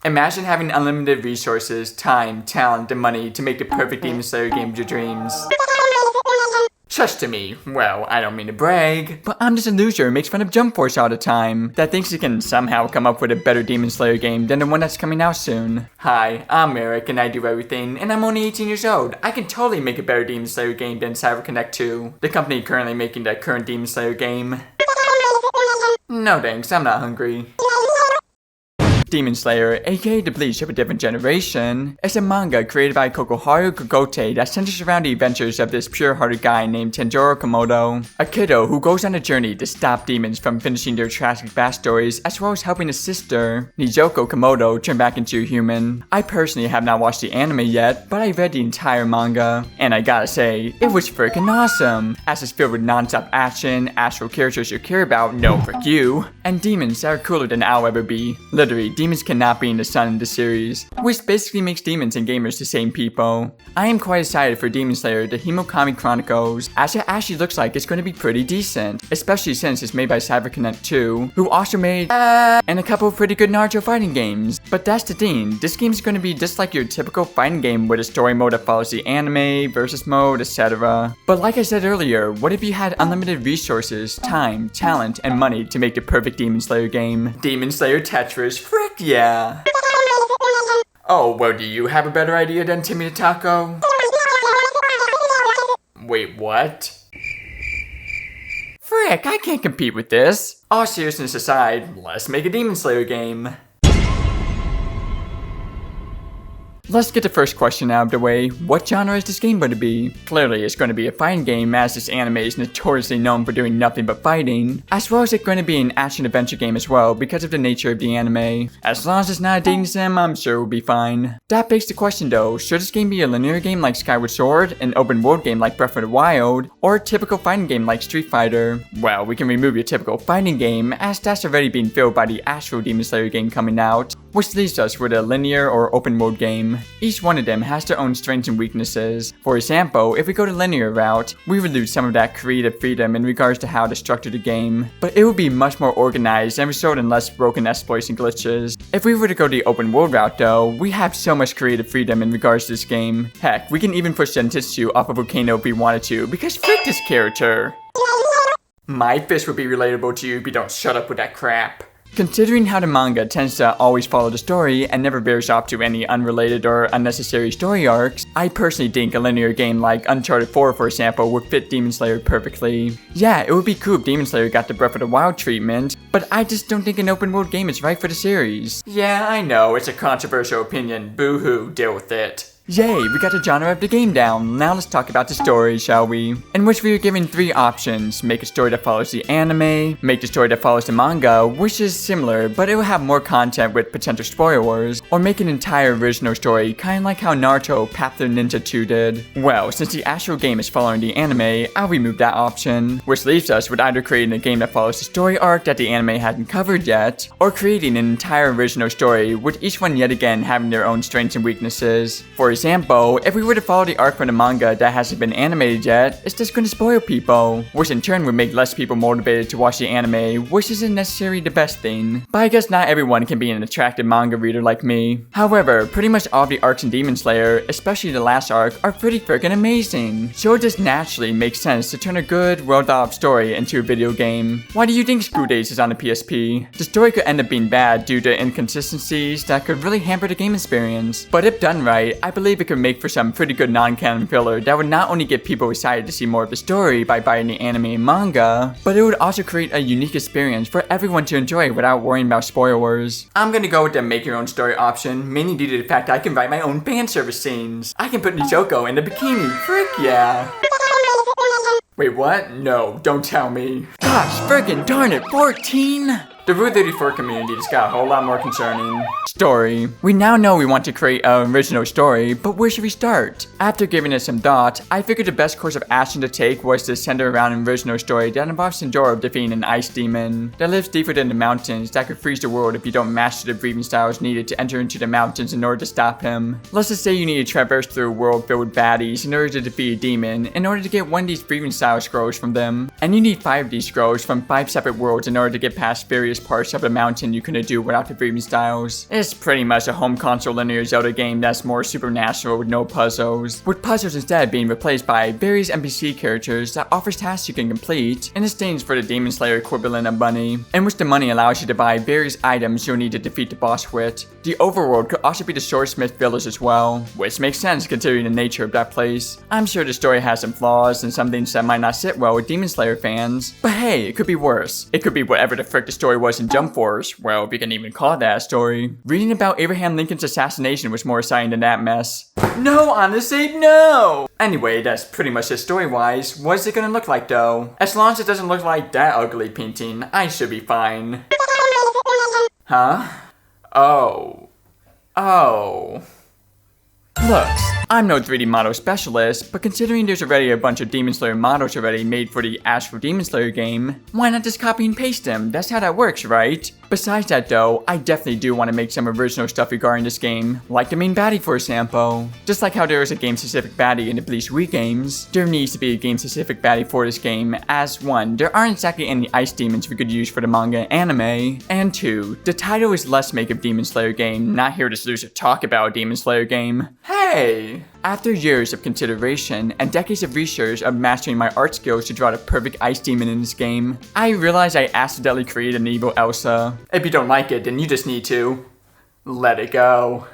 Imagine having unlimited resources, time, talent, and money to make the perfect Demon Slayer game of your dreams. Trust to me, well, I don't mean to brag, but I'm just a loser who makes fun of Jump Force all the time, that thinks he can somehow come up with a better Demon Slayer game than the one that's coming out soon. Hi, I'm Eric and I do everything, and I'm only 18 years old. I can totally make a better Demon Slayer game than CyberConnect 2, the company currently making the current Demon Slayer game. No thanks, I'm not hungry. Demon Slayer, aka The Bleach of a Different Generation, is a manga created by Kokoharu Kogote that centers around the adventures of this pure-hearted guy named Tanjiro Komodo, a kiddo who goes on a journey to stop demons from finishing their tragic backstories, as well as helping his sister, Nijoko Komodo, turn back into a human. I personally have not watched the anime yet, but I read the entire manga, and I gotta say, it was freaking awesome, as it's filled with non-stop action, actual characters you care about, no frick you, and demons that are cooler than I'll ever be. Literally, demons cannot be in the sun in the series, which basically makes demons and gamers the same people. I am quite excited for Demon Slayer The Himokami Chronicles, as it actually looks like it's going to be pretty decent, especially since it's made by CyberConnect 2, who also made and a couple of pretty good Naruto fighting games. But that's the thing, this game is going to be just like your typical fighting game with a story mode that follows the anime, versus mode, etc. But like I said earlier, what if you had unlimited resources, time, talent, and money to make the perfect Demon Slayer game? Demon Slayer Tetris, frick yeah. Oh, well, do you have a better idea than Timmy the Taco? Wait, what? Frick, I can't compete with this. All seriousness aside, let's make a Demon Slayer game. Let's get the first question out of the way. What genre is this game going to be? Clearly, it's going to be a fighting game, as this anime is notoriously known for doing nothing but fighting, as well as it's going to be an action-adventure game as well because of the nature of the anime. As long as it's not a dating sim, I'm sure we'll be fine. That begs the question though, should this game be a linear game like Skyward Sword, an open-world game like Breath of the Wild, or a typical fighting game like Street Fighter? Well, we can remove your typical fighting game, as that's already been filled by the actual Demon Slayer game coming out, which leaves us with a linear or open-world game. Each one of them has their own strengths and weaknesses. For example, if we go the linear route, we would lose some of that creative freedom in regards to how to structure the game, but it would be much more organized and result in less broken exploits and glitches. If we were to go the open world route though, we have so much creative freedom in regards to this game. Heck, we can even push Sentetsu off a volcano if we wanted to, because frick this character! My fist would be relatable to you if you don't shut up with that crap. Considering how the manga tends to always follow the story and never veers off to any unrelated or unnecessary story arcs, I personally think a linear game like Uncharted 4 for example would fit Demon Slayer perfectly. Yeah, it would be cool if Demon Slayer got the Breath of the Wild treatment, but I just don't think an open world game is right for the series. Yeah, I know, it's a controversial opinion, boo-hoo, deal with it. Yay, we got the genre of the game down. Now let's talk about the story, shall we? In which we are given three options. Make a story that follows the anime, make the story that follows the manga, which is similar, but it will have more content with potential spoilers, or make an entire original story, kinda like how Naruto Path of the Ninja 2 did. Well, since the actual game is following the anime, I'll remove that option, which leaves us with either creating a game that follows the story arc that the anime hasn't covered yet, or creating an entire original story, with each one yet again having their own strengths and weaknesses. For example, if we were to follow the arc from the manga that hasn't been animated yet, it's just going to spoil people, which in turn would make less people motivated to watch the anime, which isn't necessarily the best thing. But I guess not everyone can be an attractive manga reader like me. However, pretty much all the arcs in Demon Slayer, especially the last arc, are pretty freaking amazing, so it just naturally makes sense to turn a good, well-thought-out story into a video game. Why do you think School Days is on the PSP? The story could end up being bad due to inconsistencies that could really hamper the game experience, but if done right, I believe it could make for some pretty good non-canon filler that would not only get people excited to see more of the story by buying the anime and manga, but it would also create a unique experience for everyone to enjoy without worrying about spoilers. I'm gonna go with the make your own story option, mainly due to the fact I can write my own fan service scenes. I can put Nijoko in the bikini, frick yeah! Wait, what? No, don't tell me. Gosh, friggin' darn it, 14? The Route 34 community just got a whole lot more concerning. Story. We now know we want to create an original story, but where should we start? After giving it some thought, I figured the best course of action to take was to center around an original story that involves Tanjiro defeating an ice demon that lives deep within the mountains that could freeze the world if you don't master the breathing styles needed to enter into the mountains in order to stop him. Let's just say you need to traverse through a world filled with baddies in order to defeat a demon in order to get one of these breathing style scrolls from them. and you need 5 of these scrolls from 5 separate worlds in order to get past various parts of the mountain you couldn't do without the breathing styles. It's pretty much a home console linear Zelda game that's more supernatural with no puzzles, with puzzles instead being replaced by various NPC characters that offers tasks you can complete in exchange for the Demon Slayer equivalent of money, in which the money allows you to buy various items you'll need to defeat the boss with. The overworld could also be the Swordsmith Village as well, which makes sense considering the nature of that place. I'm sure the story has some flaws and some things that might not sit well with Demon Slayer fans, but hey, it could be worse. It could be whatever the frick the story was in Jump Force, well, if you can even call that a story. Reading about Abraham Lincoln's assassination was more exciting than that mess. No, honestly, no! Anyway, that's pretty much it story-wise. What is it gonna look like though? As long as it doesn't look like that ugly painting, I should be fine. Huh? Oh. Looks. I'm no 3D model specialist, but considering there's already a bunch of Demon Slayer models already made for the actual Demon Slayer game, why not just copy and paste them? That's how that works, right? Besides that though, I definitely do want to make some original stuff regarding this game, like the main baddie for example. Just like how there is a game-specific baddie in the Bleach Wii games, there needs to be a game-specific baddie for this game, as 1, there aren't exactly any ice demons we could use for the manga anime, and 2, the title is Let's Make a Demon Slayer Game, not here to loser talk about a Demon Slayer game. Hey! After years of consideration and decades of research of mastering my art skills to draw the perfect ice demon in this game, I realized I accidentally created an evil Elsa. If you don't like it, then you just need to let it go.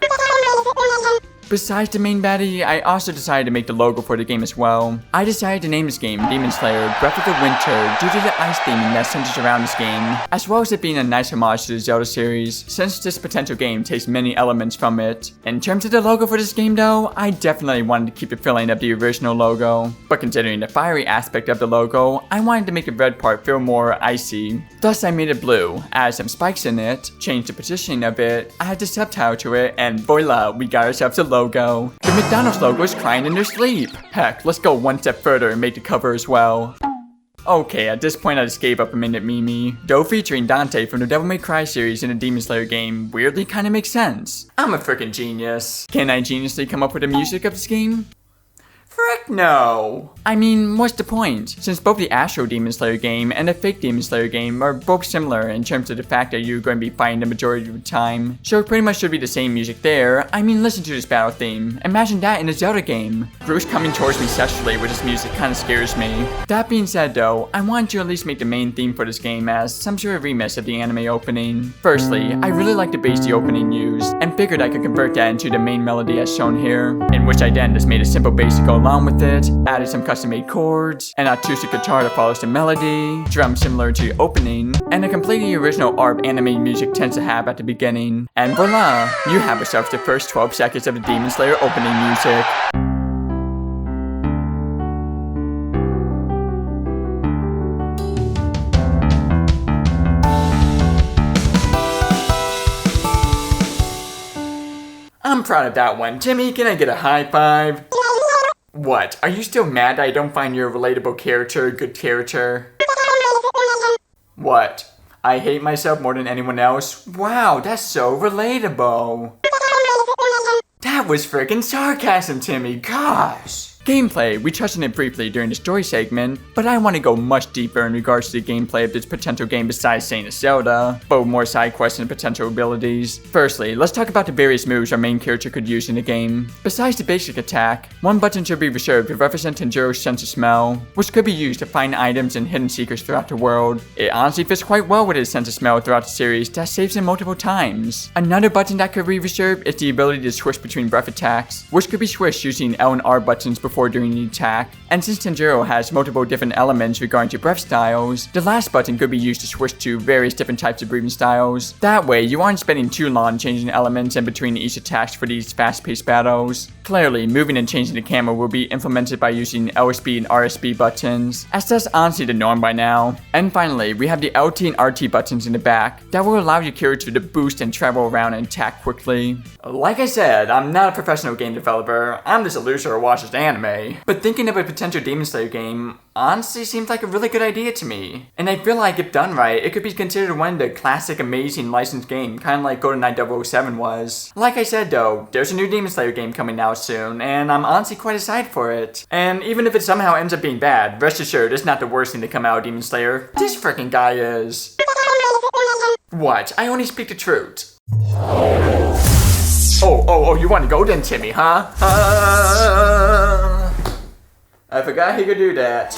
Besides the main baddie, I also decided to make the logo for the game as well. I decided to name this game Demon Slayer Breath of the Winter due to the ice theming that centers around this game, as well as it being a nice homage to the Zelda series, since this potential game takes many elements from it. In terms of the logo for this game though, I definitely wanted to keep the feeling of the original logo, but considering the fiery aspect of the logo, I wanted to make the red part feel more icy. Thus I made it blue, added some spikes in it, changed the positioning of it, added the subtitle to it, and voila, we got ourselves a logo. The McDonald's logo is crying in their sleep. Heck, let's go one step further and make the cover as well. Okay, at this point I just gave up a minute Mimi. Though featuring Dante from the Devil May Cry series in a Demon Slayer game weirdly kinda makes sense. I'm a freaking genius. Can I geniusly come up with the music of this game? Frick no! I mean, what's the point? Since both the actual Demon Slayer game and the fake Demon Slayer game are both similar in terms of the fact that you're going to be fighting the majority of the time, so it pretty much should be the same music there. I mean, listen to this battle theme. Imagine that in a Zelda game. Bruce coming towards me sexually with this music kinda scares me. That being said though, I wanted to at least make the main theme for this game as some sort of remix of the anime opening. Firstly, I really like the bass the opening used, and figured I could convert that into the main melody as shown here, in which I then just made a simple bass to go along with it, added some custom-made chords, an acoustic guitar that follows the melody, drums similar to the opening, and a completely original ARP anime music tends to have at the beginning. And voila! You have yourself the first 12 seconds of the Demon Slayer opening music. I'm proud of that one. Timmy, can I get a high five? What? Are you still mad that I don't find your relatable character a good character? What? I hate myself more than anyone else? Wow, that's so relatable. That was freaking sarcasm, Timmy. Gosh. Gameplay, we touched on it briefly during the story segment, but I want to go much deeper in regards to the gameplay of this potential game besides saying it's Zelda, but with more side quests and potential abilities. Firstly, let's talk about the various moves our main character could use in the game. Besides the basic attack, one button should be reserved to represent Tanjiro's sense of smell, which could be used to find items and hidden secrets throughout the world. It honestly fits quite well with his sense of smell throughout the series that saves him multiple times. Another button that could be reserved is the ability to switch between breath attacks, which could be switched using L and R buttons before doing the attack, and since Tanjiro has multiple different elements regarding to breath styles, the last button could be used to switch to various different types of breathing styles. That way, you aren't spending too long changing elements in between each attack for these fast-paced battles. Clearly, moving and changing the camera will be implemented by using LSB and RSB buttons, as that's honestly the norm by now. And finally, we have the LT and RT buttons in the back that will allow your character to boost and travel around and attack quickly. Like I said, I'm not a professional game developer, I'm just a loser who watches anime. anime. But thinking of a potential Demon Slayer game honestly seems like a really good idea to me. And I feel like if done right, it could be considered one of the classic amazing licensed games, kind of like GoldenEye 007 was. Like I said though, there's a new Demon Slayer game coming out soon, and I'm honestly quite excited for it. And even if it somehow ends up being bad, rest assured it's not the worst thing to come out of Demon Slayer. This freaking guy is. What? I only speak the truth. Oh, you want to go then, Timmy, huh? I forgot he could do that.